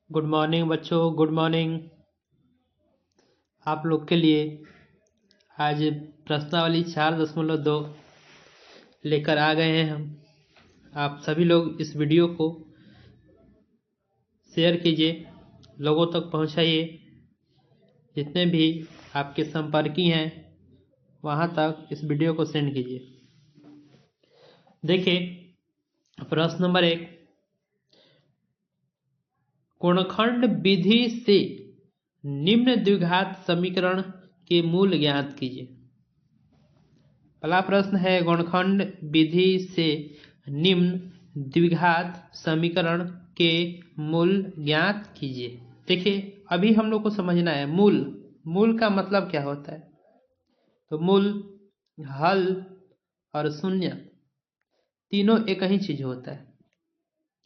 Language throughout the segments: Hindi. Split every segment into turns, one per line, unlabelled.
गुड मॉर्निंग बच्चों, गुड मॉर्निंग। आप लोग के लिए आज प्रश्नावली 4.2 लेकर आ गए हैं हम। आप सभी लोग इस वीडियो को शेयर कीजिए, लोगों तक पहुंचाइए। जितने भी आपके संपर्की हैं वहां तक इस वीडियो को सेंड कीजिए। देखिए, प्रश्न नंबर 1, गुणनखंड विधि से निम्न द्विघात समीकरण के मूल ज्ञात कीजिए। पहला प्रश्न है, गुणनखंड विधि से निम्न द्विघात समीकरण के मूल ज्ञात कीजिए। देखिए, अभी हम लोग को समझना है मूल का मतलब क्या होता है। तो मूल, हल और शून्य तीनों एक ही चीज होता है।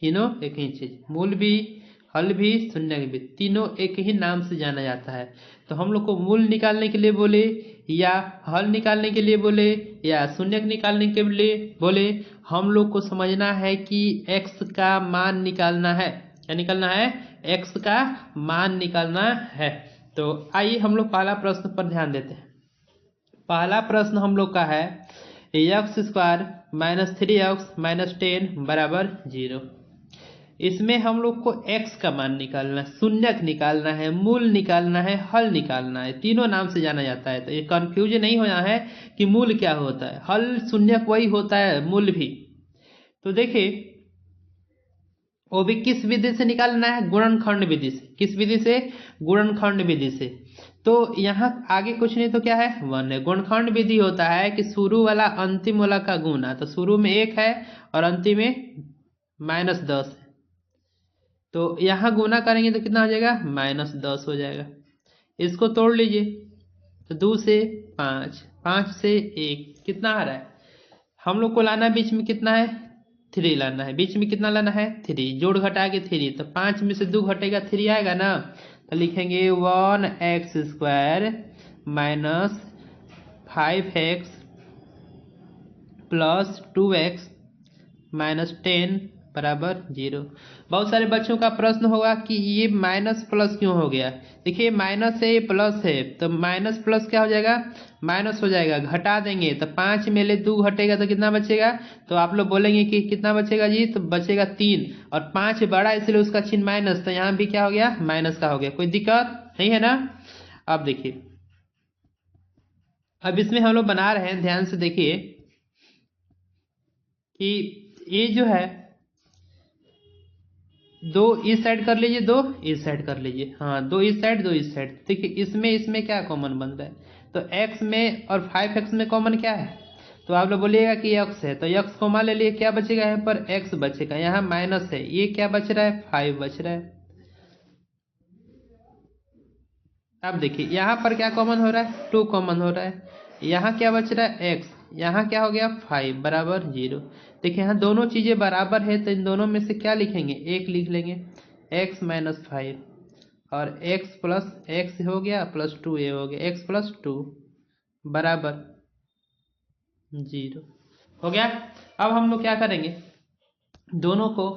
तीनों एक ही चीज, मूल भी, हल भी, शून्य भी, तीनों एक ही नाम से जाना जाता है। तो हम लोग को मूल निकालने के लिए बोले या हल निकालने के लिए बोले या शून्य निकालने के लिए बोले, हम लोग को समझना है कि x का मान निकालना है। क्या निकालना है? x का मान निकालना है। तो आइए हम लोग पहला प्रश्न पर ध्यान देते हैं। पहला प्रश्न हम लोग का है, x square minus 3x minus 10 बराबर 0। इसमें हम लोग को x का मान निकालना है, शून्यक निकालना है, मूल निकालना है, हल निकालना है। तीनों नाम से जाना जाता है। तो ये कंफ्यूज नहीं होना है कि मूल क्या होता है। हल शून्यक वही होता है, मूल भी। तो देखिए, वो भी किस विधि से निकालना है? गुणनखंड विधि से। किस विधि से? गुणनखंड विधि से। तो यहाँ आगे कुछ नहीं तो क्या है? 1 है। गुणनखंड विधि होता है कि शुरू वाला अंतिम वाला का गुना। तो शुरू में 1 है और अंतिम में -10 है। तो यहां गुना करेंगे तो कितना हो जाएगा? -10 हो जाएगा। इसको तोड़ लीजिए। तो 2 से 5, 5 से 1, कितना आ रहा है? हम लोग को लाना बीच में कितना है? 3 लाना है। बीच में कितना लाना है? 3। जोड़ घटा के 3, तो 5 में से 2 घटेगा 3 आएगा ना। तो लिखेंगे 1x square minus 5x plus 2x minus 10 बराबर 0। बहुत सारे बच्चों का प्रश्न होगा कि ये माइनस प्लस क्यों हो गया। देखिए, माइनस है, ये प्लस है, तो माइनस प्लस क्या हो जाएगा? माइनस हो जाएगा। घटा देंगे तो 5 में ले 2 घटेगा तो कितना बचेगा? तो आप लोग बोलेंगे कि कितना बचेगा जी? तो बचेगा 3। और 5 बड़ा इसलिए उसका चिन्ह माइनस, तो यहाँ भी क्या हो गया? माइनस का हो गया। कोई दिक्कत नहीं है ना? अब देखिए, अब इसमें हम लोग बना रहे हैं, ध्यान से देखिए कि ये जो है, 2 इस साइड कर लीजिए, 2 इस साइड कर लीजिए। हाँ, 2 इस साइड, 2 इस साइड। देखिए, इसमें क्या कॉमन बन रहा है? तो x में और 5x में कॉमन क्या है? तो आप लोग बोलिएगा कि x है, तो x कॉमन ले लिए, क्या बचेगा यहाँ पर? x बचेगा। यहाँ माइनस है, ये क्या बच रहा है? 5 बच रहा है। अब देखिए, यहाँ पर क्या कॉमन हो रहा है? 2 कॉमन हो रहा है। यहाँ क्या बच रहा है? x। यहाँ क्या हो गया? 5 बराबर 0। देखिए, यहाँ दोनों चीजें बराबर है, तो इन दोनों में से क्या लिखेंगे? एक लिख लेंगे, x माइनस 5 और x प्लस x हो गया प्लस 2 ये हो गया, x प्लस 2 बराबर 0 हो गया। अब हम लोग क्या करेंगे? दोनों को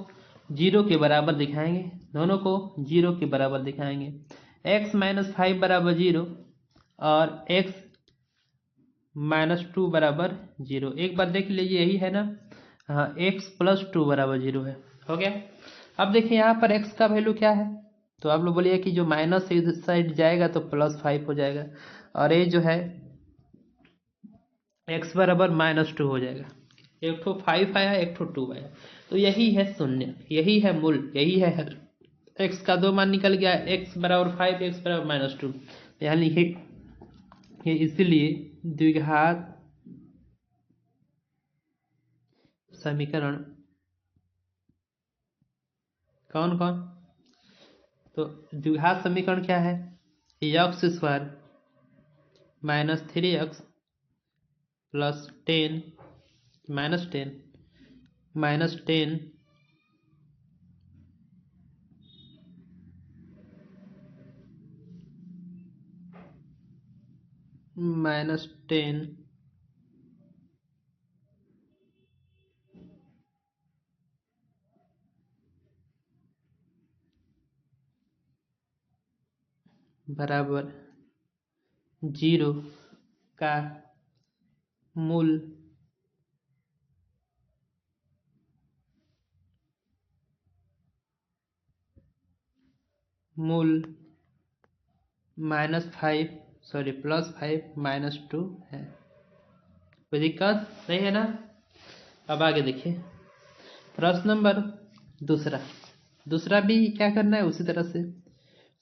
0 के बराबर दिखाएंगे। दोनों को 0 के बराबर दिखाएंगे। x माइनस 5 बराबर 0 और x माइनस 2 बराबर 0। एक बार देख लीजिए, यही है ना? हाँ, x प्लस 2 बराबर 0 है। हो गया। अब देखिए, यहाँ पर x का वैल्यू क्या है? तो आप लोग बोलिए कि जो माइनस से इधर साइड जाएगा तो प्लस 5 हो जाएगा, और ये जो है x बराबर -2 हो जाएगा। एक ठो 5 आया, एक ठो 2 आया। तो यही है शून्य, यही है मूल, यही है x का 2 मान निकल गया, x बराबर 5, x बराबर -2। यहाँ लिखिए, ये इसीलिए द्विघात समीकरण कौन कौन? तो द्विघात समीकरण क्या है? X square minus 3x plus 10 minus 10 minus 10 minus 10 - बराबर 0 का मूल +5 है। कोई दिक्कत नहीं है ना। अब आगे देखिए प्रश्न नंबर दूसरा भी क्या करना है उसी तरह से।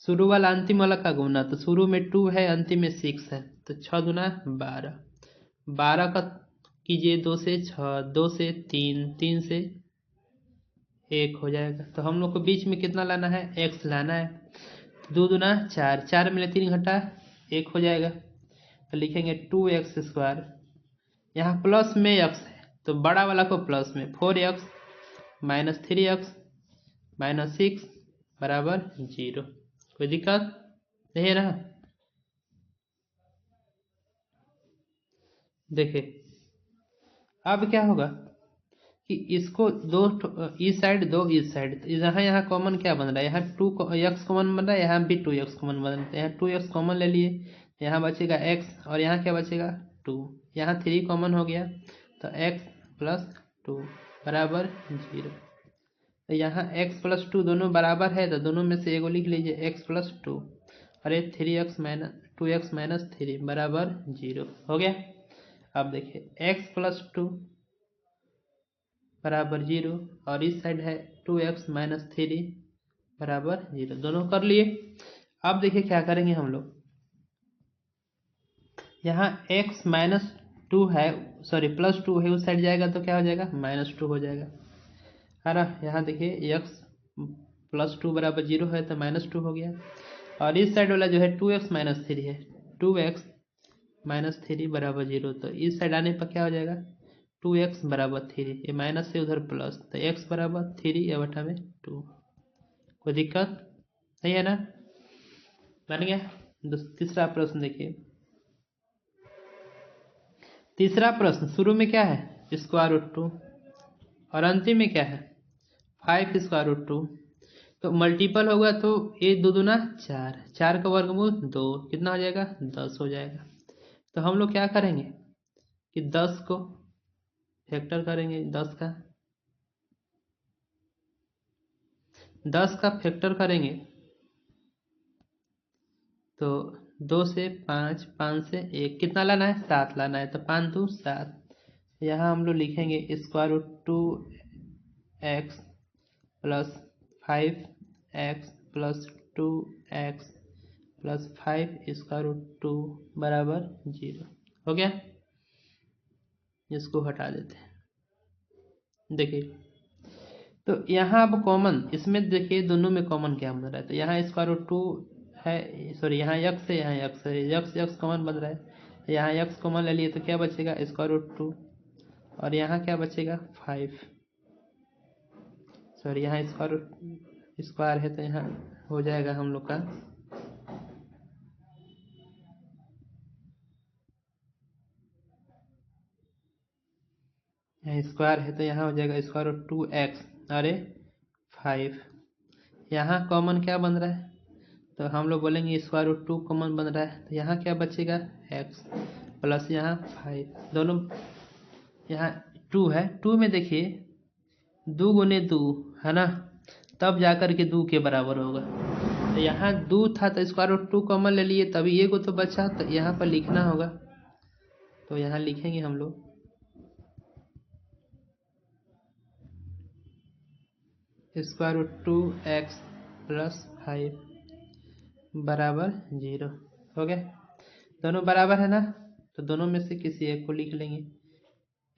शुरू वाला अंतिम वाला का गुना, तो शुरू में 2 है, अंतिम में 6 है, तो 6 दूना 12, 12 का कीजिए 2 से 6, 2 से 3, 3 से 1 हो जाएगा। तो हम लोग को बीच में कितना लाना है, x लाना है। 2 दूना 4, 4 में 3 घटा 1 हो जाएगा। तो लिखेंगे 2x²। यहाँ प्लस में x है तो बड़ा वाला को प्लस में 4x - 3x - 6 बराबर 0। कोई दिक्कत नहीं है ना। देखिए अब क्या होगा कि इसको इस साइड दो इस साइड, यहाँ कॉमन क्या बन रहा है, यहाँ 2x कॉमन बन रहा है, यहाँ भी 2x कॉमन बन रहा है। यहाँ 2x कॉमन ले लिए, यहाँ बचेगा x और यहाँ क्या बचेगा 2। यहाँ 3 कॉमन हो गया तो x + 2 बराबर 0। तो यहाँ x + 2 दोनों बराबर है तो दोनों में से एगो लिख लीजिए x + 2 और ये 2x - 3 बराबर 0 हो गया। अब देखिए x + 2 बराबर 0 और इस साइड है 2x - 3 बराबर 0, दोनों कर लिए। अब देखिए क्या करेंगे हम लोग, यहाँ x -2 है, सॉरी +2 है, उस साइड जाएगा तो क्या हो जाएगा -2 हो जाएगा, है ना। यहाँ देखिए x + 2 बराबर 0 है तो -2 हो गया। और इस साइड वाला जो है 2x - 3 है, 2x - 3 बराबर 0, तो इस साइड आने पर क्या हो जाएगा 2x बराबर 3, ये माइनस से उधर प्लस, तो x बराबर 3/2। कोई दिक्कत नहीं है ना, बन गया। तीसरा प्रश्न देखिए। तीसरा प्रश्न शुरू में क्या है √2 और अंतिम में क्या है 5 √2। तो मल्टीपल होगा तो ये 2 दूना 4, 4 का वर्गमूल 2 कितना हो जाएगा 10 हो जाएगा। तो हम लोग क्या करेंगे कि 10 को फैक्टर करेंगे, 10 का फैक्टर करेंगे तो 2 से 5, 5 से 1 कितना लाना है 7 लाना है, तो 5 2 7। यहाँ हम लोग लिखेंगे √2x + 5x + 2x + 5 बराबर 0 हो गया। इसको हटा देते हैं। देखिए तो यहाँ अब कॉमन इसमें देखिए दोनों में कॉमन क्या बन रहा है, तो यहाँ √2 है, सॉरी यहाँ x है, यहाँ x है, x कॉमन बन रहा है, यहाँ x कॉमन ले लिए तो क्या बचेगा √2 और यहाँ क्या बचेगा 5, सॉरी यहाँ स्क्वायर है तो यहाँ हो जाएगा हम लोग का यहाँ स्क्वायर है तो यहाँ हो जाएगा √2x, अरे 5। यहाँ कॉमन क्या बन रहा है तो हम लोग बोलेंगे √2 कॉमन बन रहा है, तो यहाँ क्या बचेगा x प्लस यहाँ 5, दोनों यहाँ 2 है, 2 में देखिए 2 गुने 2 है ना, तब जाकर के 2 के बराबर होगा। तो यहाँ 2 था तो √2 कॉमन ले लिए तभी ये को तो बचा, तो यहाँ पर लिखना होगा, तो यहाँ लिखेंगे हम लोग √2x + 5 बराबर 0 हो गया। दोनों बराबर है ना, तो दोनों में से किसी एक को लिख लेंगे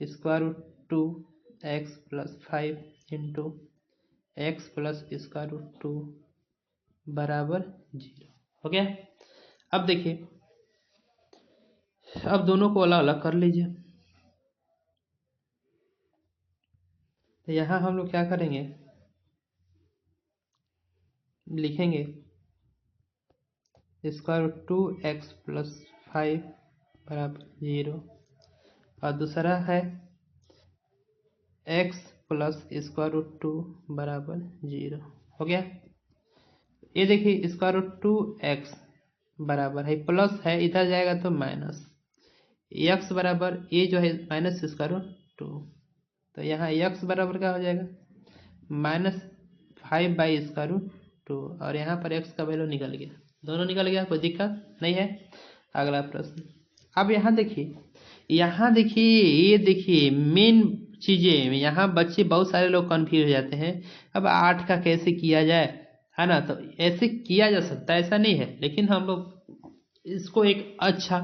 √2x + 5 इंटू x + √2 बराबर 0 हो गया। अब देखिए अब दोनों को अलग अलग कर लीजिए। तो यहाँ हम लोग क्या करेंगे, लिखेंगे √2x + 5 बराबर 0 और दूसरा है x + √2 बराबर 0 हो गया। ये देखिए √2x बराबर है प्लस है, इधर जाएगा तो माइनस, एक्स बराबर ये जो है माइनस स्क्वायर रूट 2, तो यहाँ एक्स बराबर क्या हो जाएगा -5/√2, और यहाँ पर एक्स का वैल्यू निकल गया, दोनों निकल गया, कोई दिक्कत नहीं है। अगला प्रश्न, अब यहाँ देखिए ये देखिए मेन चीजें, यहाँ बच्चे बहुत सारे लोग कंफ्यूज हो जाते हैं। अब 8 का कैसे किया जाए, है ना, तो ऐसे किया जा सकता है, ऐसा नहीं है, लेकिन हम लोग इसको एक अच्छा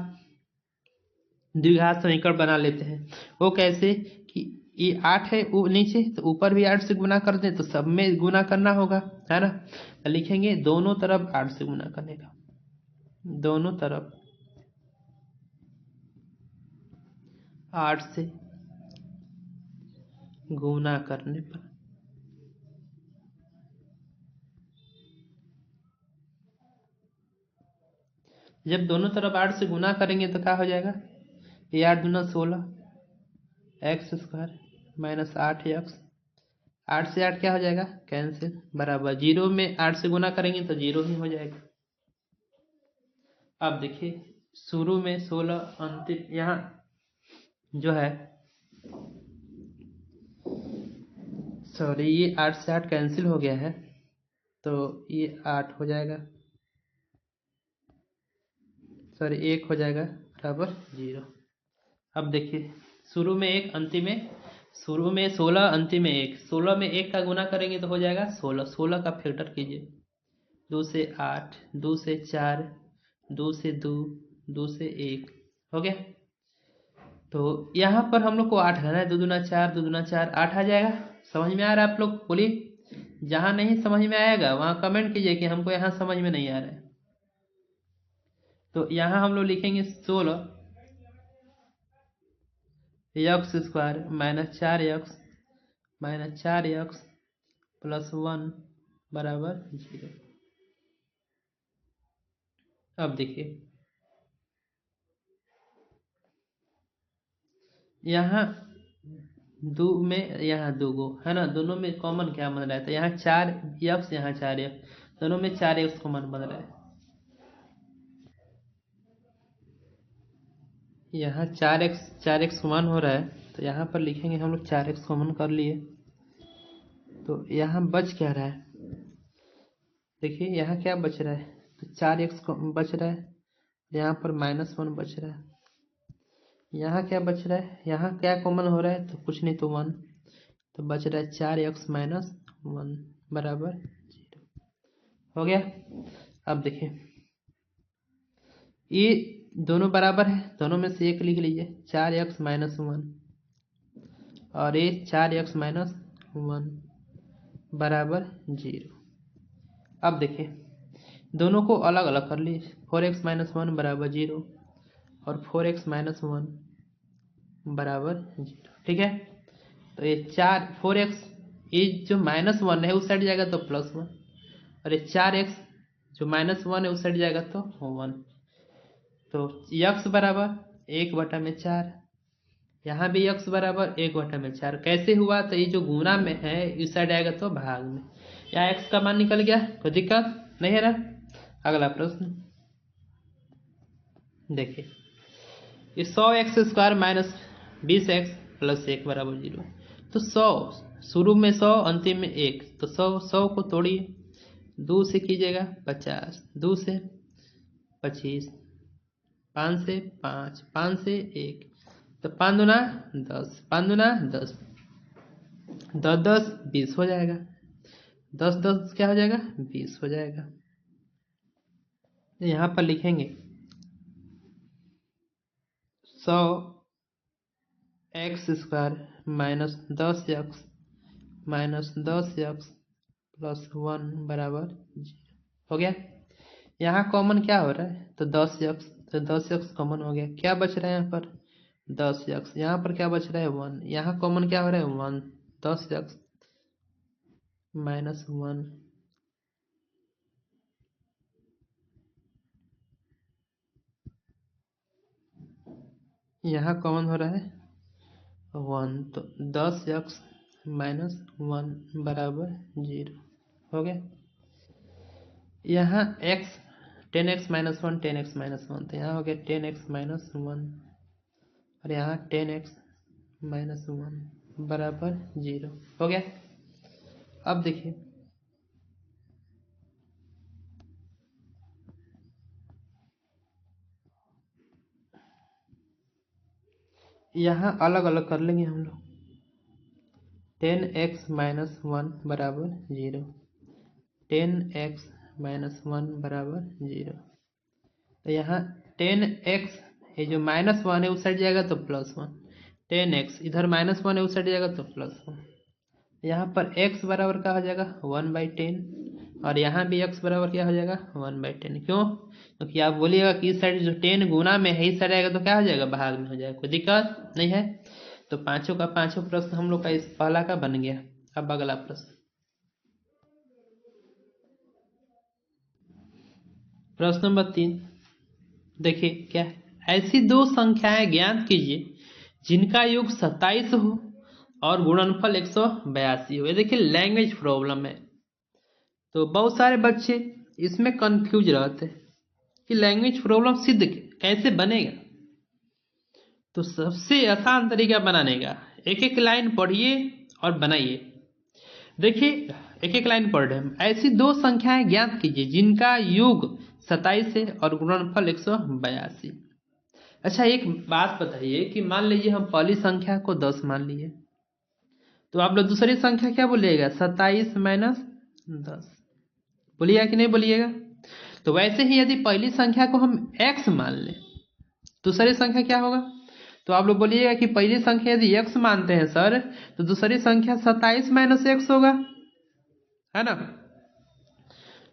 द्विघात समीकरण बना लेते हैं। वो कैसे कि ये 8 है वो नीचे, तो ऊपर भी 8 से गुना कर दें, तो सब में गुना करना होगा, है ना, तो लिखेंगे दोनों तरफ 8 से गुना करने का, दोनों तरफ 8 से गुना करने पर जब दोनों तरफ 8 से गुना करेंगे तो क्या हो जाएगा, ये 8 दूना 16 एक्स स्क्वायर माइनस 8 एक्स, 8 से 8 क्या हो जाएगा कैंसिल, बराबर 0 में 8 से गुना करेंगे तो 0 ही हो जाएगा। अब देखिए शुरू में 16, अंतिम यहाँ जो है सॉरी ये 8 से 8 कैंसिल हो गया है, तो ये 8 हो जाएगा, सॉरी 1 हो जाएगा बराबर 0। अब देखिए शुरू में 1 अंतिम में, शुरू में 16 अंतिम में 1, 16 में 1 का गुना करेंगे तो हो जाएगा 16, 16 का फैक्टर कीजिए, 2 से 8, 2 से 4, 2 से 2, 2 से 1 हो गया। तो यहाँ पर हम लोग को 8 घना है, 2 दूना 4, 2 दूना 4, 8 आ जाएगा। समझ में आ रहा है आप लोग बोलिए, जहाँ नहीं समझ में आएगा वहाँ कमेंट कीजिए कि हमको यहाँ समझ में नहीं आ रहा है। तो यहाँ हम लोग लिखेंगे 16 x square minus 4x plus 1 बराबर 0। अब देखिए यहाँ दो में यहाँ दो गो है ना, दोनों में कॉमन क्या बन रहा है, तो यहाँ 4x यहाँ 4x, दोनों में 4x कॉमन बन रहा है, यहाँ 4x कॉमन हो रहा है, तो यहाँ पर लिखेंगे हम लोग 4x कॉमन कर लिए, तो यहाँ बच क्या रहा है, देखिए यहाँ क्या बच रहा है, तो 4x बच रहा है, यहाँ पर -1 बच रहा है, यहाँ क्या बच रहा है, यहाँ क्या कॉमन हो रहा है, तो कुछ नहीं तो 1, तो बच रहा है 4x माइनस 1 बराबर 0 हो गया। अब देखिए ये दोनों बराबर है, दोनों में से एक लिख लीजिए 4x माइनस 1, और ये 4x माइनस 1 बराबर 0। अब देखिए दोनों को अलग अलग कर लीजिए, 4x माइनस 1 बराबर 0 और 4x माइनस 1 बराबर 0, ठीक है। तो ये 4x ये जो -1 है उस साइड जाएगा तो +1, और ये 4x जो -1 है उस साइड जाएगा तो 1, तो x बराबर 1/4, यहाँ भी x बराबर 1/4, कैसे हुआ, तो ये जो गुना में है इस साइड आएगा तो भाग में, यहाँ x का मान निकल गया, कोई दिक्कत नहीं है ना। अगला प्रश्न देखिए, ये 100x² माइनस 20x प्लस 1 बराबर 0, तो 100 शुरू में 100 अंतिम में 1, तो 100 को तोड़िए, 2 से कीजिएगा 50, 2 से 25, 5 से 5, 5 से 1, तो 5 दूना 10, 5 दूना 10, 10 10 20 हो जाएगा, 10 10 क्या हो जाएगा 20 हो जाएगा। यहाँ पर लिखेंगे 100x² minus 10x minus 10x plus 1 बराबर 0 हो गया। यहाँ कॉमन क्या हो रहा है, तो 10x, तो 10x कॉमन हो गया, क्या बच रहा है यहाँ पर 10x, यहाँ पर क्या बच रहा है 1, यहाँ कॉमन क्या हो रहा है 1, 10x माइनस 1 यहाँ कॉमन हो रहा है 1, तो 10x माइनस 1 बराबर 0 हो गया। यहाँ x 10x-1 10x-1, तो यहाँ हो गया 10x-1 और यहाँ 10x-1 बराबर 0 हो गया। अब देखिए यहाँ अलग अलग कर लेंगे हम लोग। 10x-1 बराबर 0, 10x-1 बराबर 0, तो यहाँ 10x ये जो -1 है उस साइड जाएगा तो +1, 10x इधर -1 है उस साइड जाएगा तो +1, यहाँ पर x बराबर क्या हो जाएगा 1/10 और यहाँ भी x बराबर क्या हो जाएगा 1/10। क्यों? क्योंकि आप बोलिएगा कि इस साइड जो 10 गुना में है इस साइड आएगा तो क्या हो जाएगा भाग में हो जाएगा, कोई दिक्कत नहीं है। तो पांचों का पांचों प्रश्न हम लोग का इस पहला का बन गया। अब अगला प्रश्न, प्रश्न नंबर 3 देखिए क्या है? ऐसी दो संख्याएं ज्ञात कीजिए जिनका योग 27 हो और गुणनफल 182 हो। ये देखिए लैंग्वेज प्रॉब्लम है, तो बहुत सारे बच्चे इसमें कंफ्यूज रहते हैं कि लैंग्वेज प्रॉब्लम सिद्ध कैसे बनेगा। तो सबसे आसान तरीका बनाने का, एक एक लाइन पढ़िए और बनाइए। देखिए एक एक लाइन पढ़ रहे हैं। ऐसी दो संख्याएं ज्ञात कीजिए जिनका योग 27 है और गुणनफल 182। अच्छा एक बात बताइए कि मान लीजिए हम पहली संख्या को 10 मान लिए, तो आप लोग दूसरी संख्या क्या बोलिएगा 27 माइनस 10, बोलिएगा कि नहीं बोलिएगा। तो वैसे ही यदि पहली संख्या को हम x मान लें, दूसरी संख्या क्या होगा, तो आप लोग बोलिएगा कि पहली संख्या यदि x मानते हैं सर तो दूसरी संख्या 27 माइनस x होगा, है ना।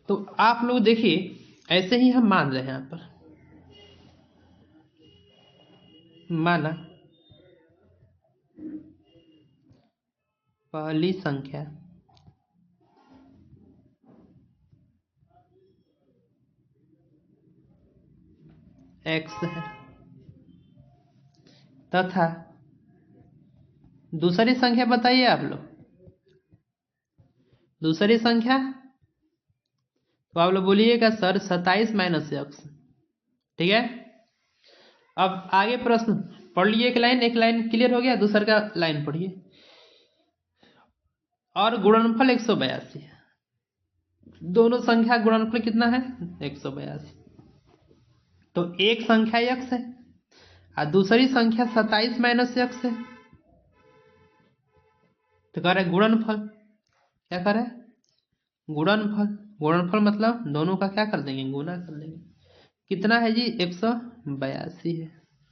तो आप लोग देखिए ऐसे ही हम मान रहे हैं, यहाँ पर माना पहली संख्या x है तथा दूसरी संख्या बताइए आप लोग, दूसरी संख्या तो आप लोग बोलिएगा सर 27 माइनस x, ठीक है। अब आगे प्रश्न पढ़ लिए, एक लाइन क्लियर हो गया, दूसरा का लाइन पढ़िए। और गुणनफल 182, दोनों संख्या गुणनफल कितना है 182। तो एक संख्या x है और दूसरी संख्या 27 माइनस x है, तो कह रहे गुणनफल, क्या कर रहे हैं गुणनफल। गुणनफल मतलब दोनों का क्या कर देंगे गुना कर देंगे। कितना है जी 182 है,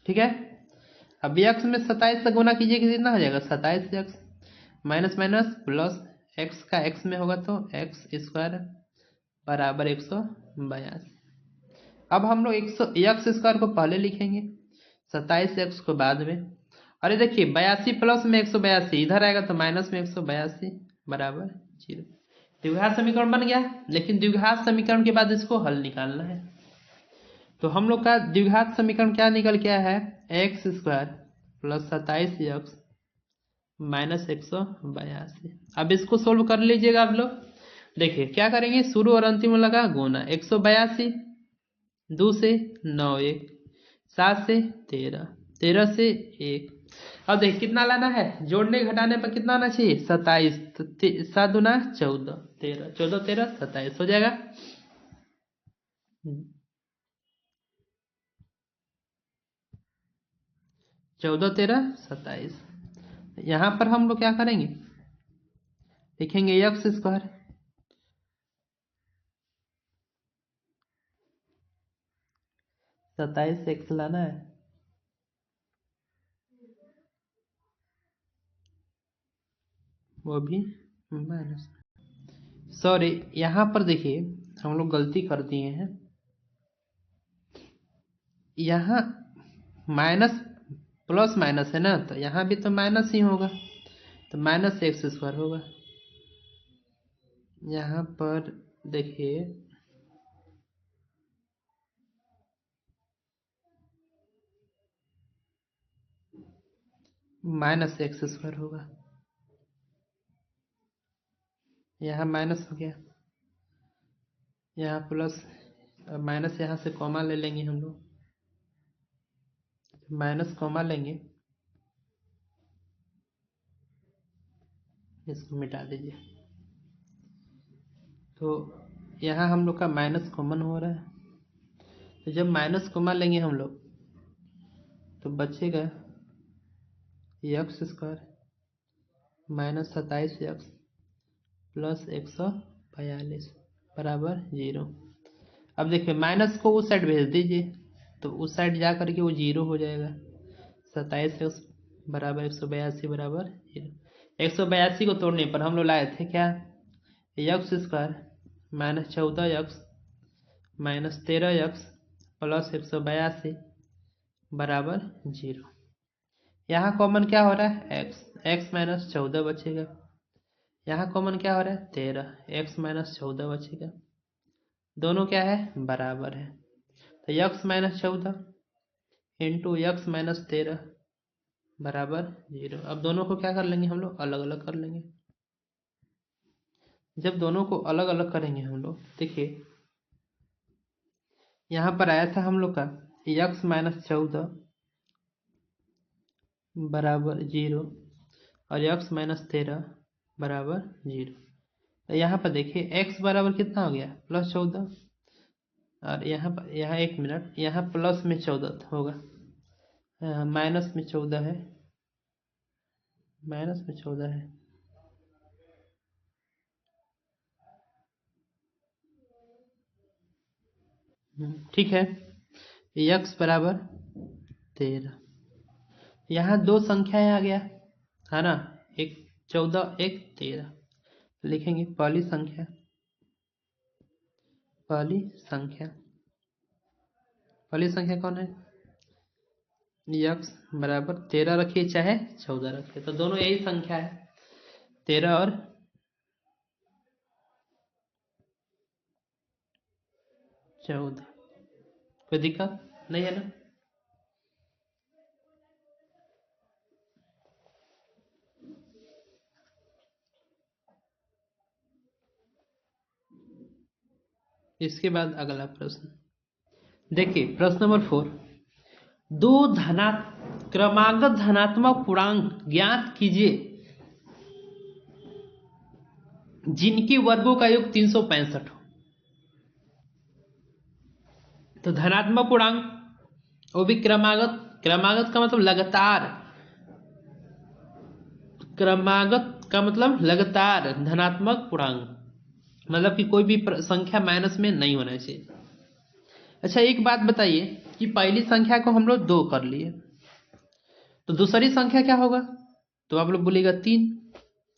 ठीक है। अब x में 27 से गुना कीजिए कि कितना हो जाएगा 27x minus minus plus x का x में होगा तो x स्क्वायर बराबर 182। अब हम लोग x स्क्वायर को पहले लिखेंगे 27x को बाद में। अरे देखिए 82 प्लस में 182 इधर आएगा तो माइनस में 182 बराबर 0। द्विघात समीकरण बन गया, लेकिन द्विघात समीकरण के बाद इसको हल निकालना है। तो हम लोग का द्विघात समीकरण क्या निकल के आया है x square plus 27x minus 182। अब इसको सोल्व कर लीजिएगा आप लोग। देखिए क्या करेंगे, शुरू और अंतिम में लगा गुना 182, 2 से 9 1, 7 से 13, 13 से 1। अब देख कितना लाना है, जोड़ने घटाने पर कितना आना चाहिए 27, तो 7 दूना 14, 13, 14 13 27 हो जाएगा। 14 13 27। यहां पर हम लोग क्या करेंगे, लिखेंगे एक्स स्क्वायर 27 एक्स लाना है, वो भी माइनस। सॉरी यहां पर देखिए हम लोग गलती कर दिए हैं, यहाँ माइनस प्लस माइनस है ना, तो यहाँ भी तो माइनस ही होगा, तो माइनस एक्स स्क्वायर होगा। यहाँ पर देखिए माइनस एक्स स्क्वायर होगा, यहाँ माइनस हो गया, यहाँ प्लस अब माइनस यहाँ से कॉमा ले लेंगे हम लोग, माइनस कॉमा लेंगे, इसको मिटा दीजिए। तो यहाँ हम लोग का माइनस कॉमन हो रहा है, तो जब माइनस कॉमा लेंगे हम लोग तो बचेगा x square minus 27x plus 142 बराबर 0। अब देखिए माइनस को उस साइड भेज दीजिए तो उस साइड जा करके वो 0 हो जाएगा। 27x बराबर 182 बराबर 0। 182 को तोड़ने पर हम लोग लाए थे क्या, x square minus 14x minus 13x plus 182 बराबर 0। यहाँ कॉमन क्या हो रहा है एक्स, एक्स माइनस 14 बचेगा। यहाँ कॉमन क्या हो रहा है 13, एक्स माइनस 14 बचेगा। दोनों क्या है बराबर है, तो x minus 14 into x minus 13 बराबर 0। अब दोनों को क्या कर लेंगे हम लोग अलग अलग कर लेंगे। जब दोनों को अलग अलग करेंगे हम लोग, देखिए यहाँ पर आया था हम लोग का एक्स माइनस 14 बराबर 0 और एक्स माइनस 13 बराबर 0। तो यहाँ पर देखिए x बराबर कितना हो गया प्लस 14, और यहाँ पर यहाँ 1 मिनट, यहाँ प्लस में 14 होगा, माइनस में 14 है, माइनस में 14 है। ठीक है, x बराबर 13। यहाँ दो संख्याएं आ गया है ना, एक 14 एक 13। लिखेंगे पहली संख्या, पहली संख्या, पहली संख्या कौन है x बराबर 13 रखिए चाहे 14 रखिए, तो दोनों यही संख्या है 13 और 14। कोई दिक्कत नहीं है ना। इसके बाद अगला प्रश्न देखिए, प्रश्न नंबर 4, दो क्रमागत धनात्मक पूर्णांक ज्ञात कीजिए जिनके वर्गों का योग 365 हो। तो धनात्मक पूर्णांक वो भी क्रमागत, क्रमागत का मतलब लगातार, क्रमागत का मतलब लगातार, धनात्मक पूर्णांक मतलब कि कोई भी संख्या माइनस में नहीं होना चाहिए। अच्छा एक बात बताइए कि पहली संख्या को हम लोग 2 कर लिए, तो दूसरी संख्या क्या होगा, तो आप लोग बोलेगा 3।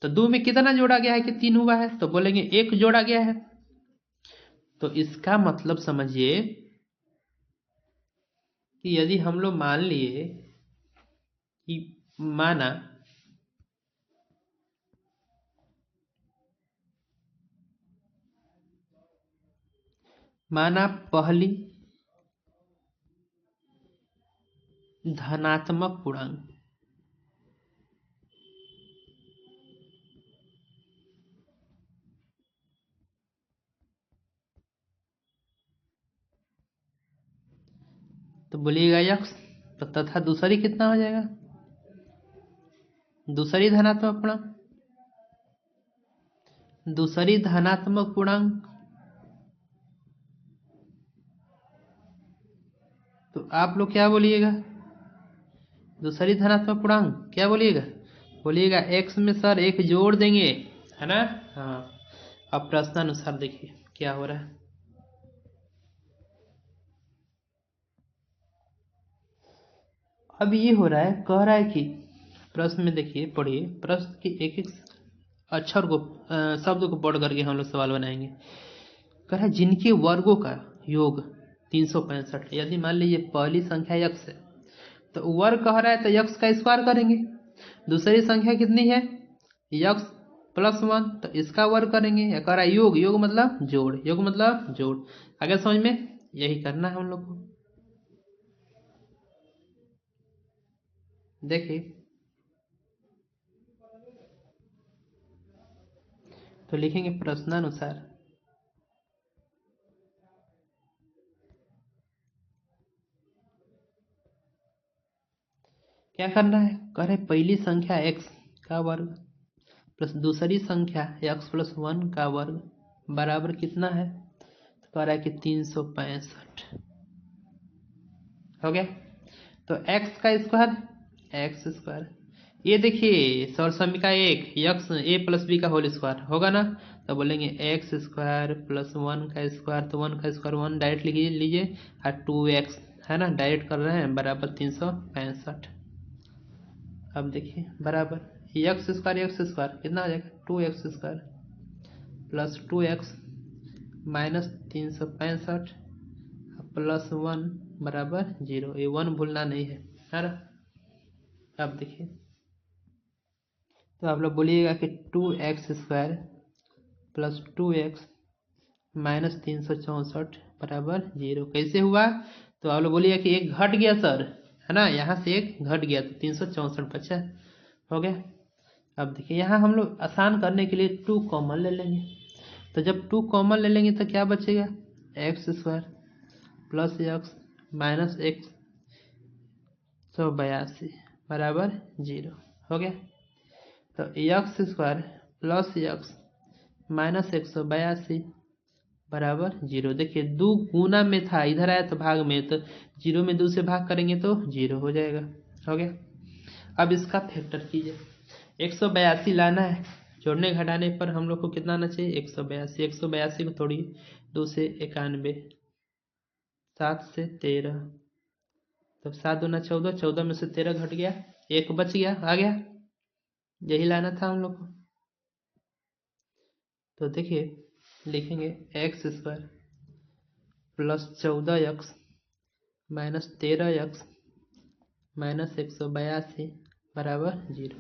तो 2 में कितना जोड़ा गया है कि 3 हुआ है, तो बोलेंगे 1 जोड़ा गया है। तो इसका मतलब समझिए कि यदि हम लोग मान लिए कि माना पहली धनात्मक पूर्णांक, तो बोलिएगा यक्स, तो तथा दूसरी कितना हो जाएगा, दूसरी धनात्मक पूर्णांक, दूसरी धनात्मक पूर्णांक, तो आप लोग क्या बोलिएगा, दूसरी धनात्मक पूर्णांक क्या बोलिएगा, बोलिएगा x में सर 1 जोड़ देंगे, है ना। हाँ, अब प्रश्नानुसार देखिए क्या हो रहा है। अब ये हो रहा है, कह रहा है कि प्रश्न में देखिए, पढ़िए प्रश्न के एक एक अक्षर को शब्द को पढ़ करके हम लोग सवाल बनाएंगे। कह रहा है जिनके वर्गों का योग 365, यदि मान लीजिए पहली संख्या x है तो वर्ग कह रहा है तो x का स्क्वायर करेंगे। दूसरी संख्या कितनी है x प्लस 1, तो इसका वर्ग करेंगे। या कह रहा है योग, योग मतलब जोड़, योग मतलब जोड़। आगे समझ में, यही करना है हम लोग को। देखिए तो लिखेंगे प्रश्नानुसार क्या करना है, कह रहे पहली संख्या x का वर्ग प्लस दूसरी संख्या x प्लस 1 का वर्ग बराबर कितना है, तो कह रहा है कि 365 हो गया। तो x का स्क्वायर एक्स स्क्वायर, ये देखिए सरसमिका एक यक्स ए प्लस बी का होल स्क्वायर होगा ना, तो बोलेंगे एक्स स्क्वायर प्लस 1 का स्क्वायर, तो 1 का स्क्वायर 1 डायरेक्ट लिख लीजिए और 2x है ना, डायरेक्ट कर रहे हैं बराबर 365। अब देखिए बराबर एक्स स्क्वायर कितना आ जाएगा, 2x square plus 2x minus 365 plus 1 बराबर 0, ये 1 भूलना नहीं है ना। अब देखिए तो आप लोग बोलिएगा कि 2x square plus 2x minus 364 बराबर 0 कैसे हुआ, तो आप लोग बोलिएगा कि एक घट गया सर, है ना, यहाँ से एक घट गया तो 364 बचा, हो गया। अब देखिए यहाँ हम लोग आसान करने के लिए 2 कॉमन ले लेंगे, तो जब 2 कॉमन ले लेंगे तो क्या बचेगा, x square plus x minus 182 बराबर 0 हो गया। तो x square plus x minus 182 बराबर 0। देखिए 2 गुना में था, इधर आया तो भाग में, तो 0 में 2 से भाग करेंगे तो 0 हो जाएगा, हो गया। अब इसका फैक्टर कीजिए, 182 लाना है, जोड़ने घटाने पर हम लोग को कितना आना चाहिए, 182। 182 को तोड़िए, 2 से 91, 7 से 13, तब 7 दूना 14, 14 में से 13 घट गया, 1 बच गया, आ गया, यही लाना था हम लोग को। तो देखिए लिखेंगे x square plus 14x minus 13x minus 182 बराबर 0।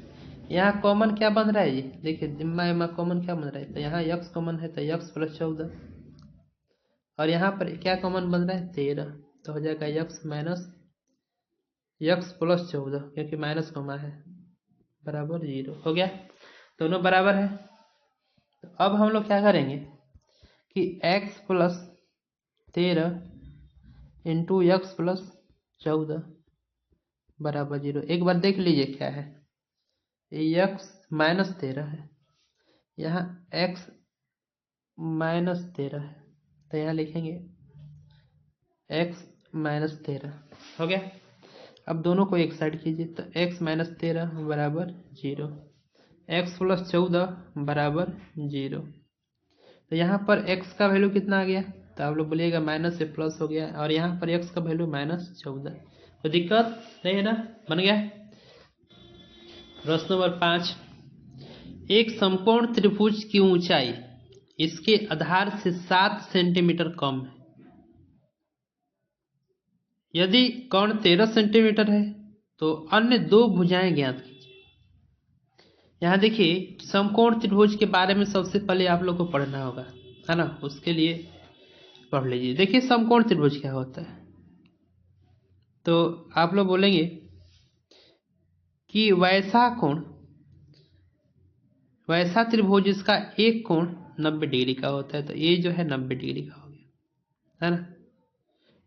यहाँ कॉमन क्या बन रहा है, ये देखिए जिम्मा कॉमन क्या बन रहा है, तो यहाँ x कॉमन है तो x प्लस 14, और यहाँ पर क्या कॉमन बन रहा है 13, तो हो जाएगा x माइनस x प्लस 14 क्योंकि माइनस कॉमा है बराबर 0 हो गया, दोनों बराबर है। तो अब हम लोग क्या करेंगे कि x plus 13 into x plus 14 बराबर 0, एक बार देख लीजिए क्या है, एक्स माइनस 13 है, यहाँ एक्स माइनस 13 है, तो यहाँ लिखेंगे एक्स माइनस 13 हो गया। अब दोनों को एक साइड कीजिए, तो एक्स माइनस 13 बराबर 0, एक्स प्लस 14 बराबर 0, तो यहाँ पर x का वैल्यू कितना आ गया, तो आप लोग बोलिएगा माइनस से प्लस हो गया, और यहाँ पर x का वैल्यू -14, तो दिक्कत नहीं है ना, बन गया। प्रश्न नंबर 5, एक समकोण त्रिभुज की ऊंचाई इसके आधार से 7 सेंटीमीटर कम है, यदि कोण 13 सेंटीमीटर है तो अन्य 2 भुजाएं ज्ञात कीजिए। यहाँ देखिए समकोण त्रिभुज के बारे में सबसे पहले आप लोग को पढ़ना होगा, है ना, उसके लिए पढ़ लीजिए। देखिए समकोण त्रिभुज क्या होता है, तो आप लोग बोलेंगे कि वैसा त्रिभुज जिसका एक कोण 90 डिग्री का होता है, तो ये जो है 90 डिग्री का हो गया, है ना।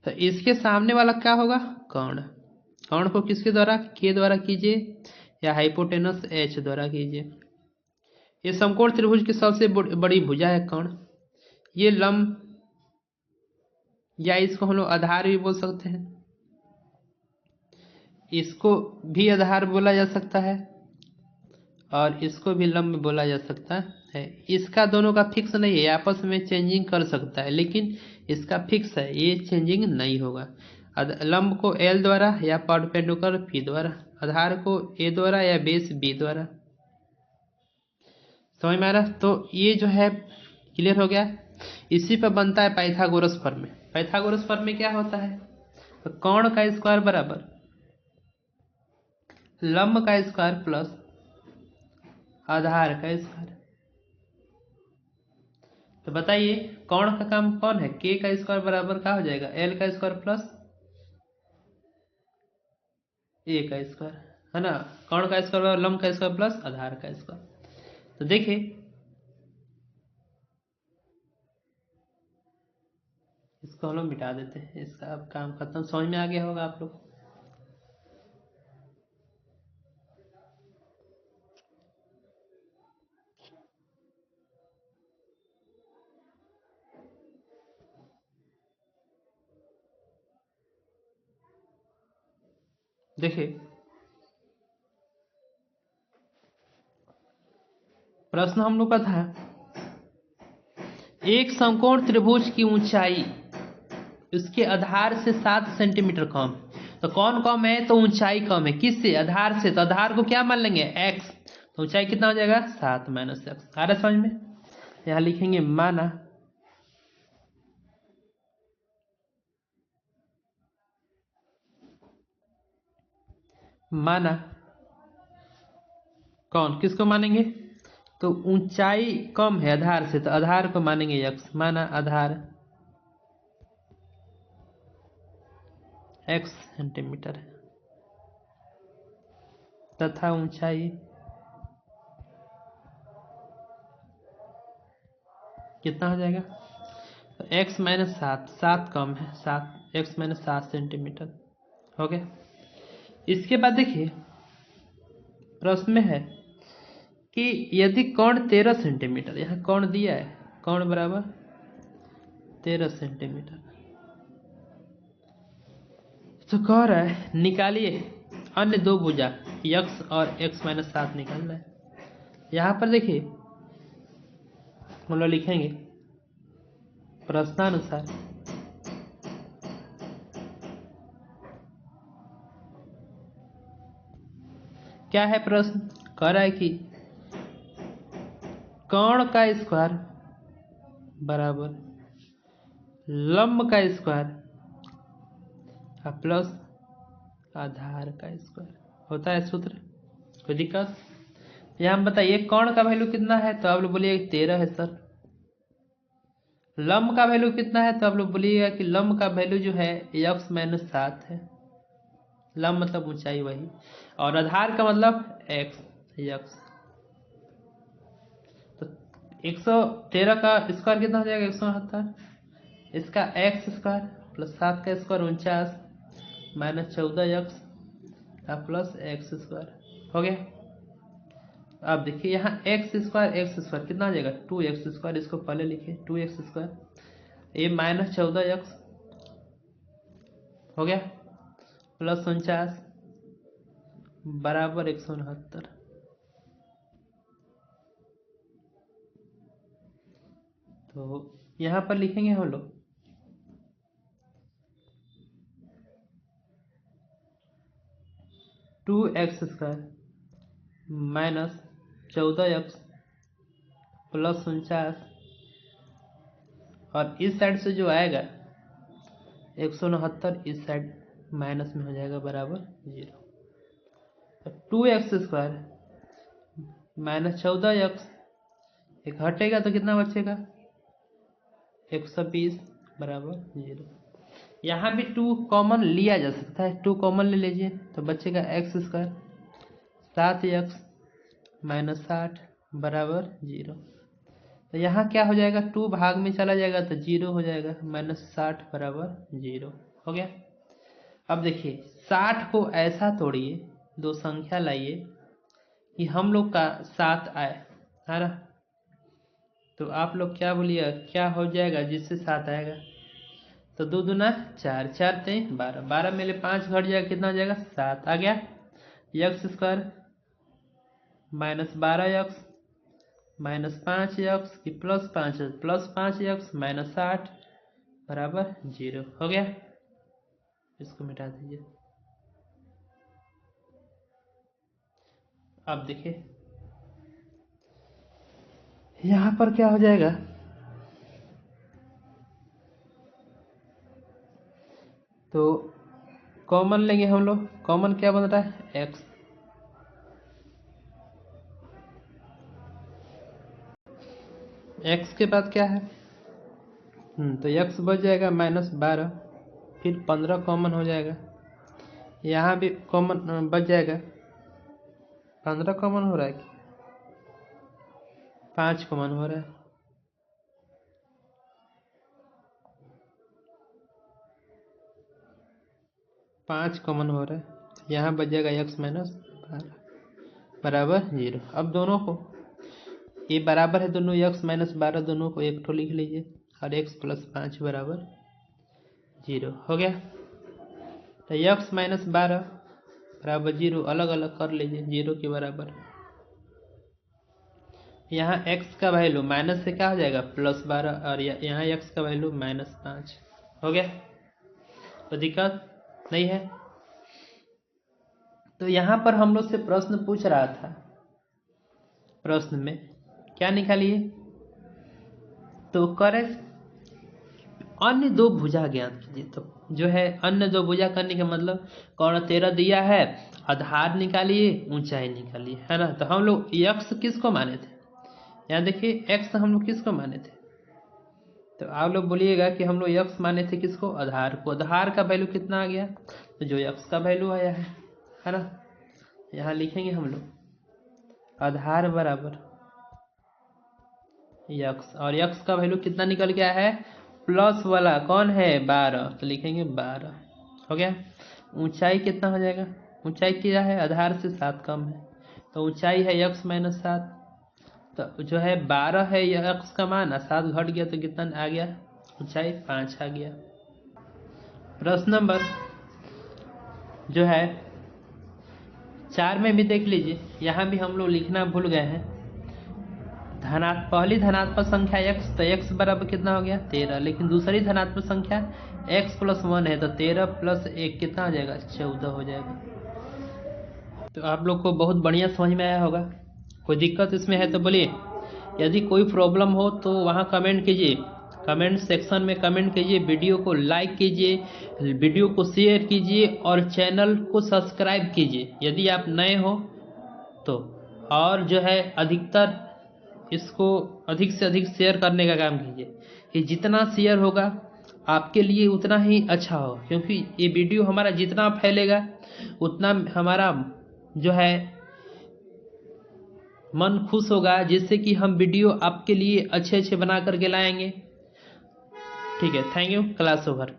तो इसके सामने वाला क्या होगा, कोण, कोण को किसके द्वारा, के द्वारा कीजिए या हाइपोटेनस एच द्वारा कीजिए। ये समकोण त्रिभुज की सबसे बड़ी भुजा है कोण, ये लंब या इसको हम लोग आधार भी बोल सकते हैं, इसको भी आधार बोला जा सकता है और इसको भी लंब बोला जा सकता है। इसका दोनों का फिक्स नहीं है, आपस में चेंजिंग कर सकता है, लेकिन इसका फिक्स है, ये चेंजिंग नहीं होगा। लंब को एल द्वारा या परपेंडिकुलर पी द्वारा, आधार को ए द्वारा या बेस बी द्वारा, समझ में आ रहा। तो ये जो है क्लियर हो गया। इसी पर बनता है पाइथागोरस फॉर्म में। पाइथागोरस फॉर्म में क्या होता है, तो कोण का स्क्वायर बराबर लंब का स्क्वायर प्लस आधार का स्क्वायर। तो बताइए कोण का काम कौन है, के का स्क्वायर बराबर क्या हो जाएगा, एल का स्क्वायर प्लस ए का स्क्वायर, है ना। कोण का स्क्वायर बराबर लंब का स्क्वायर प्लस आधार का स्क्वायर। तो देखिए इसको हम लोग मिटा देते हैं, इसका अब काम खत्म, समझ में आ गया होगा आप लोग। देखिए प्रश्न हम लोग का था एक समकोण त्रिभुज की ऊंचाई उसके आधार से 7 सेंटीमीटर कम। तो कौन कम है? तो ऊंचाई कम है। किससे? आधार से। तो आधार को क्या मान लेंगे? x। तो ऊंचाई कितना हो जाएगा? 7 माइनस एक्स। आ रहा समझ में? यहां लिखेंगे माना कौन? किसको मानेंगे? तो ऊंचाई कम है आधार से, तो आधार को मानेंगे x। माना आधार x सेंटीमीटर है तथा ऊंचाई कितना हो जाएगा? तो x माइनस 7, 7 कम है, 7 x माइनस 7 सेंटीमीटर हो गया। इसके बाद देखिए प्रश्न में है कि यदि कोण 13 सेंटीमीटर, यहाँ कोण दिया है, कोण बराबर 13 सेंटीमीटर, तो कह रहा है निकालिए अन्य दो भुजा x और x माइनस 7 निकालना है। यहाँ पर देखिए हम लोग लिखेंगे प्रश्नानुसार क्या है प्रश्न? कह रहा है कि कोण का स्क्वायर बराबर लंब का स्क्वायर प्लस आधार का स्क्वायर होता है सूत्र। कोई दिक्कत? यहाँ बताइए कोण का वैल्यू कितना है? तो आप लोग बोलिए 13 है सर। लंब का वैल्यू कितना है? तो आप लोग बोलिएगा कि लंब का वैल्यू जो है x माइनस 7 है। लंब मतलब ऊंचाई वही, और आधार का मतलब x। तो 113 का स्क्वायर कितना हो जाएगा? 169। इसका x स्क्वायर प्लस 7 का square 49 minus 14x plus x square हो गया। अब देखिए यहाँ x स्क्वायर कितना हो जाएगा? 2x square. इसको पहले लिखे 2x स्क्वायर, ये माइनस 14x हो गया प्लस 49 बराबर 169। तो यहाँ पर लिखेंगे हम लोग 2x square minus 14x plus 49, और इस साइड से जो आएगा 169 इस साइड माइनस में हो जाएगा बराबर 0। तो 2x स्क्वायर माइनस 14x, एक हटेगा तो कितना बचेगा? 120 बराबर 0। यहाँ भी 2 कॉमन लिया जा सकता है, 2 कॉमन ले लीजिए तो बचेगा x स्क्वायर 7x माइनस 60 बराबर 0। तो यहाँ क्या हो जाएगा? 2 भाग में चला जाएगा तो 0 हो जाएगा, माइनस 60 बराबर 0 हो गया। अब देखिए 60 को ऐसा तोड़िए, दो संख्या लाइए कि हम लोग का 7 आए, है ना? तो आप लोग क्या बोलिए क्या हो जाएगा जिससे 7 आएगा? तो 2 दूना 4, 4 3 12, 12 में ले 5 घट जाएगा, कितना हो जाएगा? 7 आ गया। x square minus 12x minus 5x की प्लस 5x माइनस 60 बराबर 0 हो गया। इसको मिटा दीजिए। अब देखिए यहां पर क्या हो जाएगा? तो कॉमन लेंगे हम लोग, कॉमन क्या बन रहा है? x। x के बाद क्या है? तो x बच जाएगा माइनस 12, फिर 15 कॉमन हो जाएगा, यहाँ भी कॉमन बच जाएगा। 15 कॉमन हो रहा है, 5 कॉमन हो रहा है, 5 कॉमन हो रहा है, यहाँ बच जाएगा x माइनस 12 बराबर 0। अब दोनों को ये बराबर है, दोनों x माइनस 12 दोनों को एक ठो लिख लीजिए, और x प्लस 5 बराबर 0 हो गया। तो x माइनस 12 बराबर 0 अलग अलग कर लीजिए 0 के बराबर। यहाँ x का वैल्यू माइनस से क्या हो जाएगा +12 और यहाँ x का वैल्यू -5 हो गया। तो दिक्कत नहीं है। तो यहाँ पर हम लोग से प्रश्न पूछ रहा था, प्रश्न में क्या निकालिए, तो करे अन्य दो भुजा ज्ञात कीजिए। तो जो है अन्य दो भुजा करने का मतलब कौन 13 दिया है, आधार निकालिए ऊंचाई निकालिए, है ना। तो हम लोग x किसको माने थे, यहाँ देखिए x हम लोग किसको माने थे, तो आप लोग बोलिएगा कि हम लोग x माने थे किसको, आधार को। आधार का वैल्यू कितना आ गया, तो जो x का वैल्यू आया है ना। यहाँ लिखेंगे हम लोग आधार बराबर x, और x का वैल्यू कितना निकल गया है, प्लस वाला कौन है 12, तो लिखेंगे 12 हो गया। ऊंचाई कितना हो जाएगा, ऊंचाई क्या है आधार से 7 कम है, तो ऊंचाई है x - 7, तो जो है 12 है यह x का मान, 7 घट गया तो कितना आ गया, ऊंचाई 5 आ गया। प्रश्न नंबर जो है 4 में भी देख लीजिए, यहाँ भी हम लोग लिखना भूल गए हैं। पहली धनात्मक संख्या x, तो x बराबर कितना हो गया 13, लेकिन दूसरी धनात्मक संख्या x + 1 है, तो 13 + 1 कितना हो जाएगा 14 हो जाएगा। तो आप लोग को बहुत बढ़िया समझ में आया होगा। कोई दिक्कत इसमें है तो बोलिए, यदि कोई प्रॉब्लम हो तो वहाँ कमेंट कीजिए, कमेंट सेक्शन में कमेंट कीजिए, वीडियो को लाइक कीजिए, वीडियो को शेयर कीजिए और चैनल को सब्सक्राइब कीजिए यदि आप नए हो तो। और जो है अधिकतर इसको अधिक से अधिक शेयर करने का काम कीजिए, कि जितना शेयर होगा आपके लिए उतना ही अच्छा हो, क्योंकि ये वीडियो हमारा जितना फैलेगा उतना हमारा जो है मन खुश होगा, जिससे कि हम वीडियो आपके लिए अच्छे अच्छे बना करके लाएंगे। ठीक है, थैंक यू, क्लास ओवर।